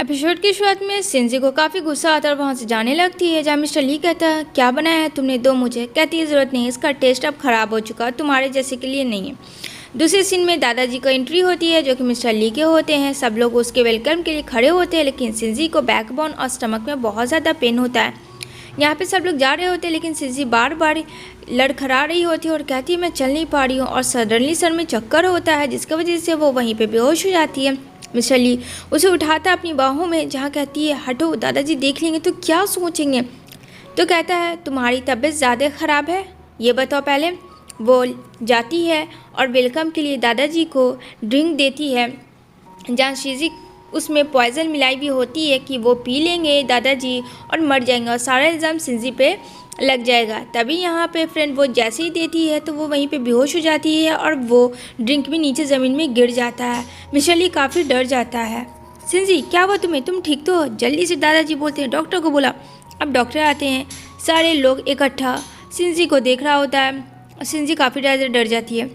Episode की शुरुआत में सिंजी को काफ़ी गुस्सा आता है और वहाँ से जाने लगती है, जहाँ मिस्टर ली कहता है क्या बनाया है तुमने, दो मुझे। कहती है ज़रूरत नहीं, इसका टेस्ट अब ख़राब हो चुका, तुम्हारे जैसे के लिए नहीं है। दूसरे सीन में दादाजी का एंट्री होती है जो कि मिस्टर ली के होते हैं। सब लोग उसके वेलकम के लिए खड़े होते हैं, लेकिन सिंजी को बैकबोन और स्टमक में बहुत ज़्यादा पेन होता है। यहाँ पे सब लोग जा रहे होते हैं, लेकिन सिंजी बार बार लड़खड़ा रही होती है और कहती है मैं चल नहीं पा रही हूँ, और सडनली सर में चक्कर होता है जिसकी वजह से वो वहीं पे बेहोश हो जाती है। मिस्टर ली उसे उठाता अपनी बाहों में, जहाँ कहती है हटो, दादाजी देख लेंगे तो क्या सोचेंगे। तो कहता है तुम्हारी तबीयत ज़्यादा ख़राब है, ये बताओ पहले। वो जाती है और वेलकम के लिए दादाजी को ड्रिंक देती है, जहाँ शीजी उसमें पॉइज़न मिलाई भी होती है कि वो पी लेंगे दादाजी और मर जाएंगे और सारा इल्ज़ाम सिंजी पे लग जाएगा। तभी यहाँ पे फ्रेंड वो जैसे ही देती है तो वो वहीं पे बेहोश हो जाती है और वो ड्रिंक भी नीचे ज़मीन में गिर जाता है। मिस्टर ली काफ़ी डर जाता है। सिंजी क्या हुआ तुम्हें, तुम ठीक तो हो? जल्दी से दादाजी बोलते हैं डॉक्टर को बुला। अब डॉक्टर आते हैं, सारे लोग इकट्ठा सिंजी को देख रहा होता है। सिंजी काफ़ी डर जाती है,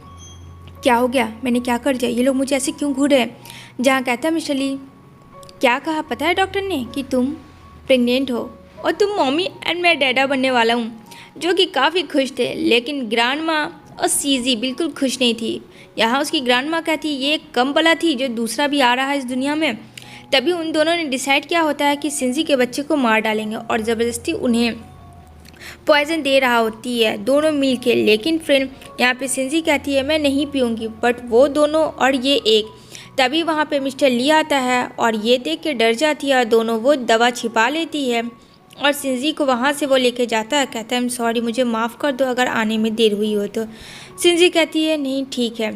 क्या हो गया, मैंने क्या कर दिया, ये लोग मुझे ऐसे क्यों घूर रहे हैं। जहाँ कहता है मिस्टर ली क्या कहा पता है डॉक्टर ने कि तुम प्रेग्नेंट हो और तुम मम्मी एंड मैं डैडा बनने वाला हूँ, जो कि काफ़ी खुश थे। लेकिन ग्रैंड माँ और सीजी बिल्कुल खुश नहीं थी। यहाँ उसकी ग्रैंड माँ कहती ये एक कम बला थी जो दूसरा भी आ रहा है इस दुनिया में। तभी उन दोनों ने डिसाइड किया होता है कि सिंजी के बच्चे को मार डालेंगे और ज़बरदस्ती उन्हें पॉइज़न दे रहा होती है दोनों मिल के। लेकिन फ्रेंड यहाँ पे सिंजी कहती है मैं नहीं पीऊँगी, बट वो दोनों और ये एक। तभी वहाँ पे मिस्टर ली आता है और ये देख के डर जाती है और दोनों वो दवा छिपा लेती है और सिंजी को वहाँ से वो लेके जाता है। कहता है सॉरी, मुझे माफ़ कर दो अगर आने में देर हुई हो तो। सिंजी कहती है नहीं ठीक है।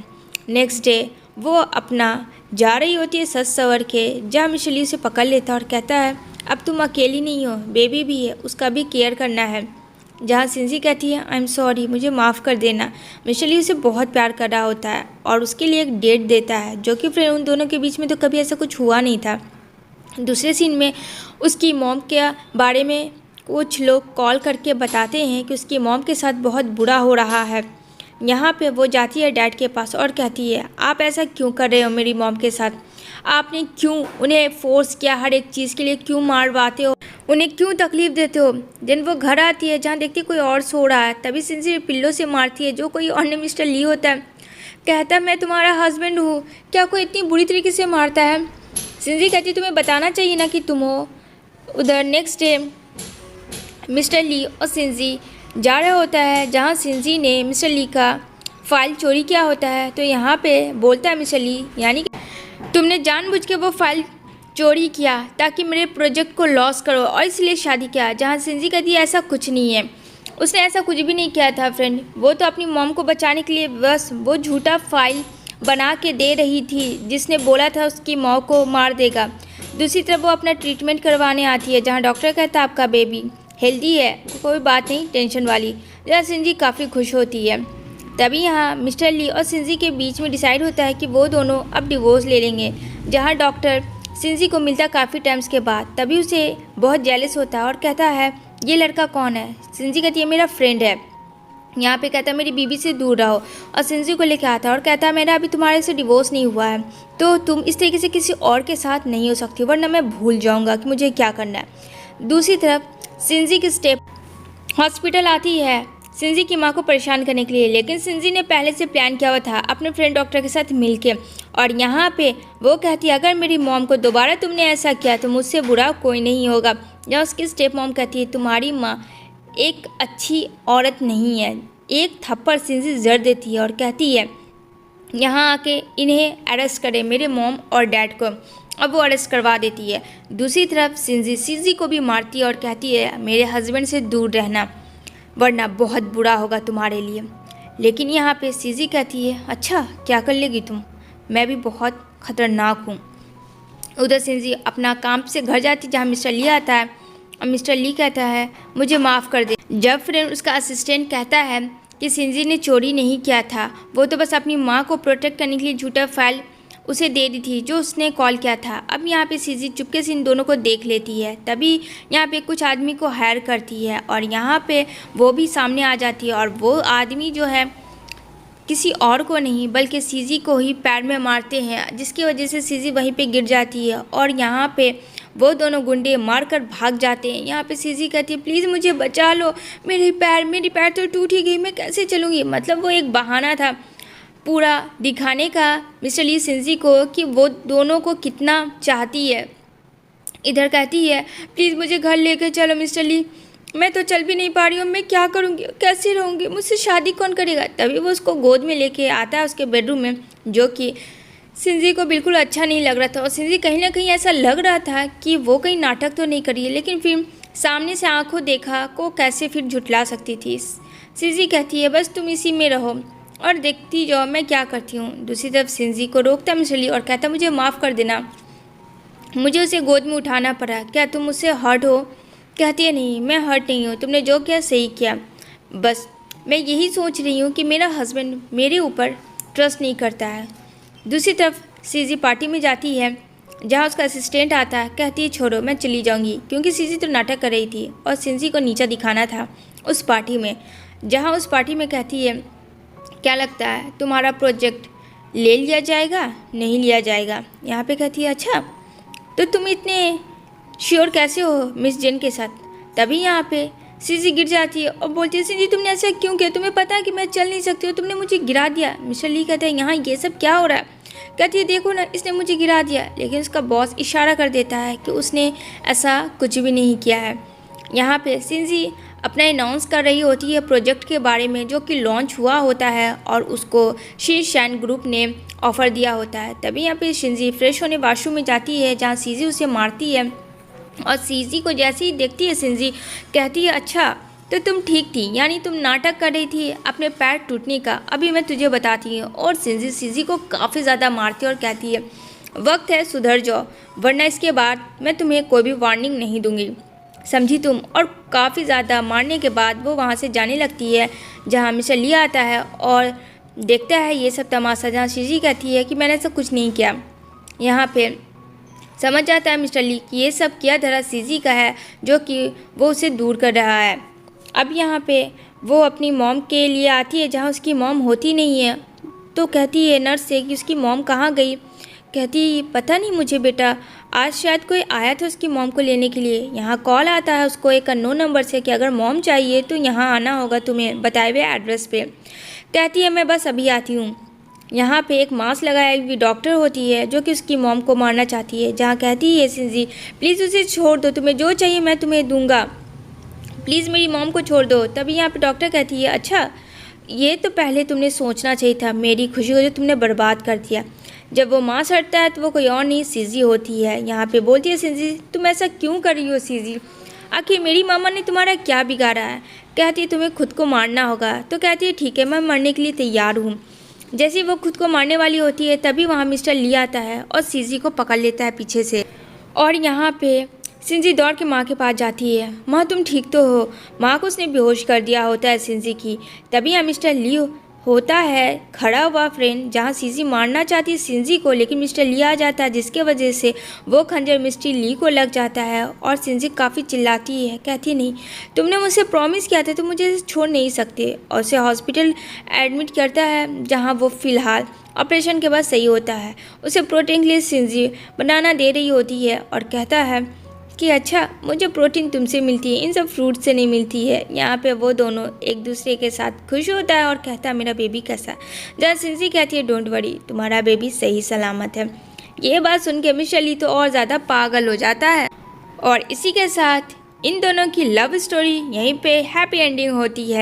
नेक्स्ट डे वो अपना जा रही होती है सज सवर के, जहाँ मिस्टर ली उसे पकड़ लेता है और कहता है अब तुम अकेली नहीं हो, बेबी भी है, उसका भी केयर करना है। जहाँ सिंजी कहती है आई एम सॉरी, मुझे माफ़ कर देना। मिस्टर ली उसे बहुत प्यार कर रहा होता है और उसके लिए एक डेट देता है, जो कि फिर उन दोनों के बीच में तो कभी ऐसा कुछ हुआ नहीं था। दूसरे सीन में उसकी मॉम के बारे में कुछ लोग कॉल करके बताते हैं कि उसकी मॉम के साथ बहुत बुरा हो रहा है। यहाँ पे वो जाती है डैड के पास और कहती है आप ऐसा क्यों कर रहे हो मेरी मॉम के साथ, आपने क्यों उन्हें फोर्स किया, हर एक चीज़ के लिए क्यों मारवाते हो, उन्हें क्यों तकलीफ़ देते हो। जब वो घर आती है जहाँ देखती है कोई और सो रहा है, तभी सिंजी पिल्लो से मारती है जो कोई और ने मिस्टर ली होता है। कहता है मैं तुम्हारा हस्बैंड हूँ, क्या कोई इतनी बुरी तरीके से मारता है। सिंजी कहती है तुम्हें बताना चाहिए ना कि तुम हो। उधर नेक्स्ट डे मिस्टर ली और सिंजी जा रहा होता है, जहाँ सिंजी ने मिस्टर ली का फ़ाइल चोरी किया होता है। तो यहाँ पे बोलता है मिस्टर ली यानी तुमने जानबूझ के वो फाइल चोरी किया ताकि मेरे प्रोजेक्ट को लॉस करो और इसलिए शादी किया। जहाँ सिंजी कहती है ऐसा कुछ नहीं है, उसने ऐसा कुछ भी नहीं किया था फ्रेंड, वो तो अपनी मॉम को बचाने के लिए बस वो झूठा फाइल बना के दे रही थी जिसने बोला था उसकी मॉम को मार देगा। दूसरी तरफ वो अपना ट्रीटमेंट करवाने आती है, जहाँ डॉक्टर कहता है आपका बेबी हेल्दी है, कोई बात नहीं टेंशन वाली। जहाँ सिंजी काफ़ी खुश होती है। तभी यहाँ मिस्टर ली और सिंजी के बीच में डिसाइड होता है कि वो दोनों अब डिवोर्स ले लेंगे। जहाँ डॉक्टर सिंजी को मिलता काफ़ी टाइम्स के बाद, तभी उसे बहुत जेलस होता है और कहता है ये लड़का कौन है। सिंजी कहती है मेरा फ्रेंड है। यहाँ पे कहता है मेरी बीवी से दूर रहो, और सिंजी को लेकर आता है और कहता है मेरा अभी तुम्हारे से डिवोर्स नहीं हुआ है, तो तुम इस तरीके से किसी और के साथ नहीं हो सकती, वरना मैं भूल जाऊँगा कि मुझे क्या करना है। दूसरी तरफ सिंजी की स्टेप हॉस्पिटल आती है सिंजी की माँ को परेशान करने के लिए, लेकिन सिंजी ने पहले से प्लान किया हुआ था अपने फ्रेंड डॉक्टर के साथ मिलके। और यहाँ पे वो कहती है अगर मेरी मॉम को दोबारा तुमने ऐसा किया तो मुझसे बुरा कोई नहीं होगा। जहाँ उसकी स्टेप मॉम कहती है तुम्हारी माँ एक अच्छी औरत नहीं है। एक थप्पड़ सिंजी जड़ देती है और कहती है यहाँ आके इन्हें अरेस्ट करे, मेरे मॉम और डैड को। अब वो अरेस्ट करवा देती है। दूसरी तरफ सिंजी को भी मारती है और कहती है मेरे हस्बैंड से दूर रहना, वरना बहुत बुरा होगा तुम्हारे लिए। लेकिन यहाँ पे सिंजी कहती है अच्छा क्या कर लेगी तुम, मैं भी बहुत ख़तरनाक हूँ। उधर सिंजी अपना काम से घर जाती जहाँ मिस्टर ली आता है और मिस्टर ली कहता है मुझे माफ़ कर दे। जब फ्रेंड उसका असिस्टेंट कहता है कि सिंजी ने चोरी नहीं किया था, वो तो बस अपनी माँ को प्रोटेक्ट करने के लिए झूठा फाइल उसे दे दी थी जो उसने कॉल किया था। अब यहाँ पे सिंजी चुपके से इन दोनों को देख लेती है। तभी यहाँ पे कुछ आदमी को हायर करती है और यहाँ पे वो भी सामने आ जाती है और वो आदमी जो है किसी और को नहीं बल्कि सिंजी को ही पैर में मारते हैं, जिसकी वजह से सिंजी वहीं पे गिर जाती है। और यहाँ पे वो दोनों गुंडे मारकर भाग जाते हैं। यहाँ पे सीजी कहती है प्लीज़ मुझे बचा लो, मेरी पैर तो टूट ही गई, मैं कैसे चलूँगी। मतलब वो एक बहाना था पूरा दिखाने का मिस्टर ली सिंजी को कि वो दोनों को कितना चाहती है। इधर कहती है प्लीज़ मुझे घर लेकर चलो मिस्टर ली, मैं तो चल भी नहीं पा रही हूँ, मैं क्या करूँगी, कैसे रहूँगी, मुझसे शादी कौन करेगा। तभी वो उसको गोद में लेके आता है उसके बेडरूम में, जो कि सिंजी को बिल्कुल अच्छा नहीं लग रहा था। और सिंजी कहीं ना कहीं ऐसा लग रहा था कि वो कहीं नाटक तो नहीं करी है, लेकिन फिर सामने से आंखों देखा को कैसे फिर झुठला सकती थी। सिंजी कहती है बस तुम इसी में रहो और देखती जाओ मैं क्या करती हूँ। दूसरी तरफ सिंजी को रोकता मिस्टर ली और कहता मुझे माफ़ कर देना, मुझे उसे गोद में उठाना पड़ा, क्या तुम मुझसे हर्ट हो। कहती है नहीं मैं हर्ट नहीं हूँ, तुमने जो किया सही किया, बस मैं यही सोच रही हूँ कि मेरा हस्बैंड मेरे ऊपर ट्रस्ट नहीं करता है। दूसरी तरफ सीजी पार्टी में जाती है जहाँ उसका असिस्टेंट आता है। कहती है छोड़ो मैं चली जाऊँगी, क्योंकि सीजी तो नाटक कर रही थी और सिंजी को नीचा दिखाना था उस पार्टी में। जहाँ उस पार्टी में कहती है क्या लगता है तुम्हारा प्रोजेक्ट ले लिया जाएगा, नहीं लिया जाएगा। यहाँ पे कहती है अच्छा तो तुम इतने श्योर कैसे हो मिस जेन के साथ। तभी यहाँ पे सीजी गिर जाती है और बोलती है सीजी तुमने ऐसा क्यों किया, तुम्हें पता है कि मैं चल नहीं सकती हूँ, तुमने मुझे गिरा दिया। मिस्टर ली कहते हैं यहाँ ये सब क्या हो रहा है। कहती है देखो ना इसने मुझे गिरा दिया, लेकिन उसका बॉस इशारा कर देता है कि उसने ऐसा कुछ भी नहीं किया है। यहाँ पे सिंजी अपना अनाउंस कर रही होती है प्रोजेक्ट के बारे में जो कि लॉन्च हुआ होता है और उसको शी शैन ग्रुप ने ऑफ़र दिया होता है। तभी यहाँ पे सिंजी फ्रेश होने वॉशरूम में जाती है जहाँ सीजी उसे मारती है और सीजी को जैसे ही देखती है सिंजी कहती है अच्छा तो तुम ठीक थी, यानी तुम नाटक कर रही थी अपने पैर टूटने का, अभी मैं तुझे बताती हूँ। और सिंजी सीजी को काफ़ी ज़्यादा मारती है और कहती है वक्त है सुधर जाओ, वरना इसके बाद मैं तुम्हें कोई भी वार्निंग नहीं दूंगी, समझी तुम। और काफ़ी ज़्यादा मारने के बाद वो वहाँ से जाने लगती है जहाँ मिस्टर ली आता है और देखता है ये सब तमाशा, जहाँ सीजी कहती है कि मैंने ऐसा कुछ नहीं किया। यहाँ पे समझ जाता है मिस्टर ली कि ये सब किया धरा सीजी का है, जो कि वो उसे दूर कर रहा है। अब यहाँ पे वो अपनी मॉम के लिए आती है जहाँ उसकी मॉम होती नहीं है, तो कहती है नर्स से कि उसकी मॉम कहाँ गई। कहती पता नहीं मुझे बेटा, आज शायद कोई आया था उसकी मॉम को लेने के लिए। यहाँ कॉल आता है उसको एक अननोन नंबर से कि अगर मॉम चाहिए तो यहाँ आना होगा तुम्हें बताए हुए एड्रेस पे। कहती है मैं बस अभी आती हूँ। यहाँ पे एक मास्क लगाई हुई डॉक्टर होती है जो कि उसकी मॉम को मारना चाहती है, जहाँ कहती है सिंजी प्लीज़ उसे छोड़ दो, तुम्हें जो चाहिए मैं तुम्हें दूंगा, प्लीज़ मेरी मॉम को छोड़ दो। तभी यहाँ पे डॉक्टर कहती है अच्छा ये तो पहले तुमने सोचना चाहिए था, मेरी खुशी को जो तुमने बर्बाद कर दिया। जब वो मास्क हटता है तो वो कोई और नहीं सीजी होती है। यहाँ पे बोलती है सिंजी तुम ऐसा क्यों कर रही हो सीजी, आखिर मेरी मामा ने तुम्हारा क्या बिगाड़ा है। कहती है तुम्हें खुद को मारना होगा। तो कहती है ठीक है मैं मरने के लिए तैयार हूँ। जैसे वो खुद को मारने वाली होती है तभी वहाँ मिस्टर ली आता है और सीजी को पकड़ लेता है पीछे से। और यहाँ पे सिंजी दौड़ के माँ के पास जाती है, माँ तुम ठीक तो हो। माँ को उसने बेहोश कर दिया होता है सिंजी की। तभी यहाँ मिस्टर ली होता है खड़ा हुआ फ्रेंड, जहाँ सीजी मारना चाहती है सिंजी को, लेकिन मिस्टर ली आ जाता है जिसके वजह से वो खंजर मिस्टर ली को लग जाता है। और सिंजी काफ़ी चिल्लाती है, कहती नहीं तुमने मुझसे प्रॉमिस किया था, तुम मुझे छोड़ नहीं सकते। और उसे हॉस्पिटल एडमिट करता है जहाँ वो फ़िलहाल ऑपरेशन के बाद सही होता है। उसे प्रोटीन के लिए सिंजी बनाना दे रही होती है और कहता है कि अच्छा मुझे प्रोटीन तुमसे मिलती है, इन सब फ्रूट से नहीं मिलती है। यहाँ पे वो दोनों एक दूसरे के साथ खुश होता है और कहता है मेरा बेबी कैसा है। जहाँ सिंजी कहती है डोंट वरी तुम्हारा बेबी सही सलामत है। ये बात सुन के मिस्टर ली तो और ज़्यादा पागल हो जाता है। और इसी के साथ इन दोनों की लव स्टोरी यहीं पे हैप्पी एंडिंग होती है।